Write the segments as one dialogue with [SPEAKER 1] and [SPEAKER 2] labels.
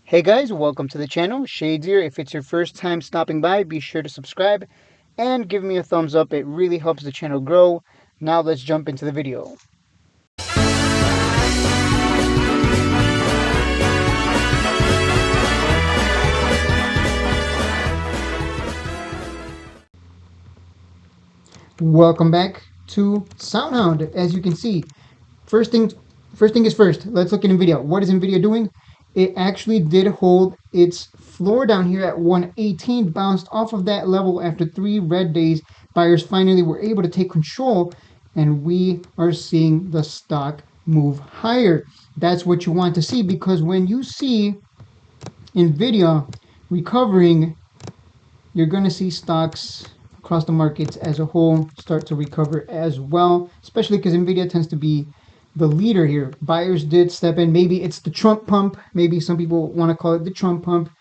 [SPEAKER 1] Hey guys, welcome to the channel. Shades here. If it's your first time stopping by, be sure to subscribe and give me a thumbs up. It really helps the channel grow. Now let's jump into the video. Welcome back to Soundhound. As you can see, first thing is first. Let's look at NVIDIA. What is NVIDIA doing? It actually did hold its floor down here at 118, bounced off of that level after 3 red days. Buyers finally were able to take control, and we are seeing the stock move higher. That's what you want to see, because when you see NVIDIA recovering, you're going to see stocks across the markets as a whole start to recover as well, especially because NVIDIA tends to be the leader here. Buyers did step in. Maybe it's the Trump pump. Maybe some people want to call it the Trump pump.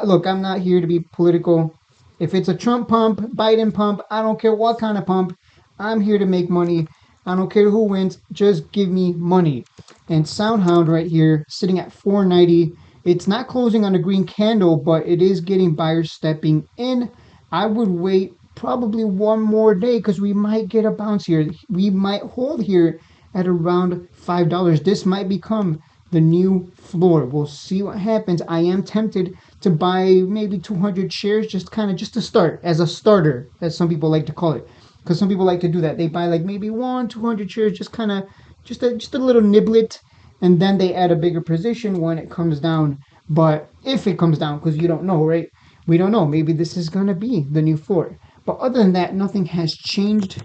[SPEAKER 1] Look, I'm not here to be political. If it's a Trump pump, Biden pump, I don't care what kind of pump. I'm here to make money. I don't care who wins. Just give me money. And Soundhound right here, sitting at 490. It's not closing on a green candle, but it is getting buyers stepping in. I would wait probably one more day because we might get a bounce here. We might hold here at around $5. This might become the new floor. We'll see what happens. I am tempted to buy maybe 200 shares, just to start, as a starter, as some people like to call it, because some people like to do that. They buy like maybe 200 shares, just a little niblet, and then they add a bigger position when it comes down. But if it comes down, because you don't know, right? We don't know. Maybe this is gonna be the new floor. But other than that, nothing has changed.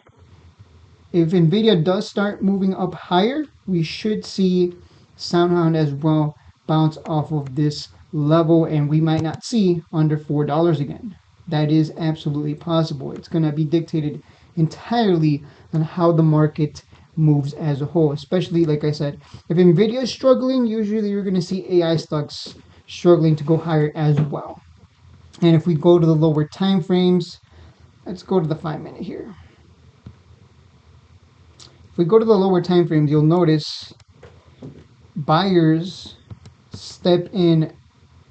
[SPEAKER 1] If NVIDIA does start moving up higher, we should see Soundhound as well bounce off of this level, and we might not see under $4 again. That is absolutely possible. It's going to be dictated entirely on how the market moves as a whole, especially, like I said, if NVIDIA is struggling, usually you're going to see AI stocks struggling to go higher as well. And if we go to the lower time frames, let's go to the 5-minute here. If we go to the lower time frames, you'll notice buyers step in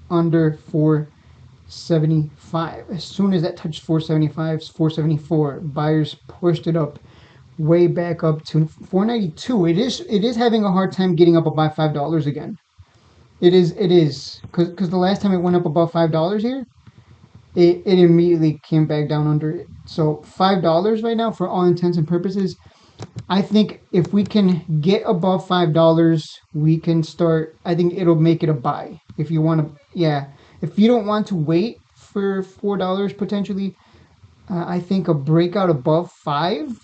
[SPEAKER 1] under 475. As soon as that touched 475, 474, buyers pushed it up way back up to 492. It is having a hard time getting up above $5 again. It is because the last time it went up above $5 here, it immediately came back down under it. So $5 right now, for all intents and purposes, I think if we can get above $5, we can start. I think it'll make it a buy. If you want to, yeah. If you don't want to wait for $4 potentially, I think a breakout above 5.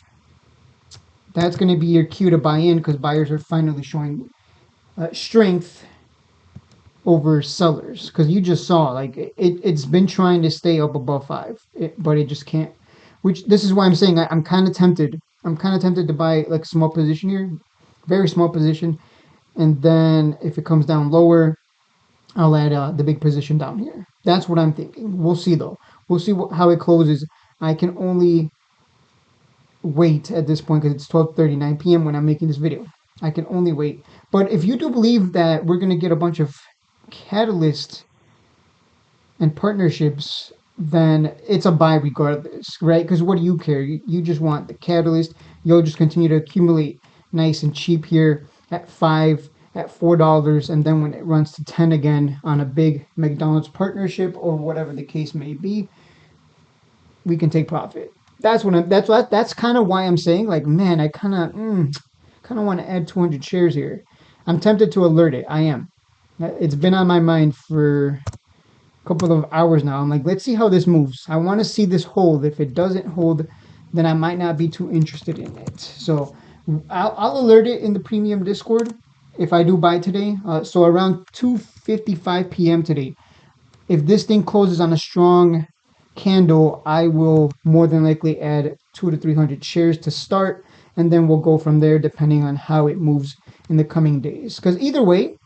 [SPEAKER 1] That's going to be your cue to buy in, because buyers are finally showing strength over sellers. Because you just saw, like, it's been trying to stay up above 5, but it just can't. Which, this is why I'm saying I'm kind of tempted. I'm kind of tempted to buy like a small position here, very small position, and then if it comes down lower, I'll add the big position down here. That's what I'm thinking. We'll see though. We'll see how it closes. I can only wait at this point because it's 12:39 p.m. when I'm making this video. I can only wait. But if you do believe that we're gonna get a bunch of catalysts and partnerships, then it's a buy regardless, right? Because what do you care? You just want the catalyst. You'll just continue to accumulate nice and cheap here at 5, at $4, and then when it runs to 10 again on a big McDonald's partnership or whatever the case may be, we can take profit. That's kind of why I'm saying, like, man, I kind of want to add 200 shares here. I'm tempted to alert it. I am. It's been on my mind for couple of hours now. I'm like, let's see how this moves. I want to see this hold. If it doesn't hold, then I might not be too interested in it. So I'll alert it in the premium Discord if I do buy today. So around 2:55 p.m. today, if this thing closes on a strong candle, I will more than likely add 200 to 300 shares to start, and then we'll go from there depending on how it moves in the coming days. Because either way,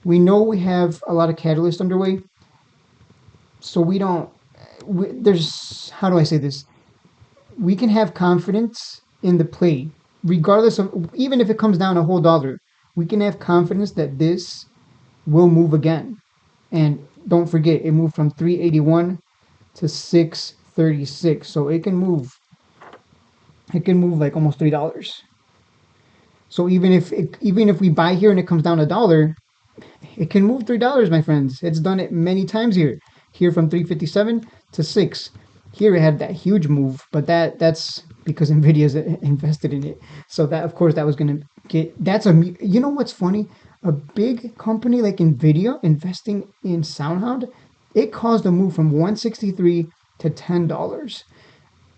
[SPEAKER 1] we know we have a lot of catalysts underway, so there's, how do I say this? We can have confidence in the play, regardless of, even if it comes down a whole dollar, we can have confidence that this will move again. And don't forget, it moved from 381 to 636. So it can move like almost $3. So even if we buy here and it comes down $1, it can move $3, my friends. It's done it many times here. Here from 357 to 6. Here it had that huge move, but that's because Nvidia's invested in it. So that of course that was gonna get that's a you know what's funny? A big company like Nvidia investing in Soundhound, it caused a move from 163 to $10.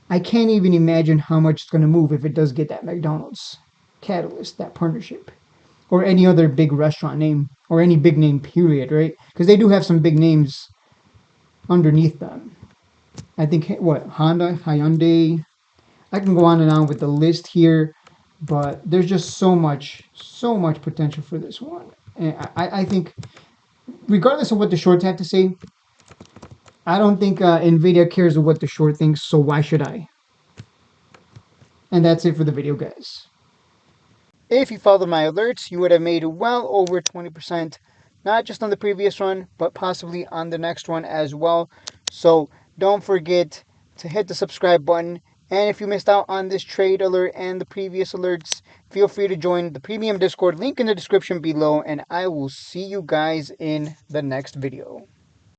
[SPEAKER 1] I can't even imagine how much it's gonna move if it does get that McDonald's catalyst, that partnership, or any other big restaurant name, or any big name period, right? Because they do have some big names underneath them. I think what Honda, Hyundai. I can go on and on with the list here, but there's just so much potential for this one. And I think, regardless of what the shorts have to say, I don't think Nvidia cares what the short thinks. So why should I? And that's it for the video, guys. If you followed my alerts, you would have made well over 20%, not just on the previous run, but possibly on the next one as well. So don't forget to hit the subscribe button. And if you missed out on this trade alert and the previous alerts, feel free to join the premium Discord, link in the description below, and I will see you guys in the next video.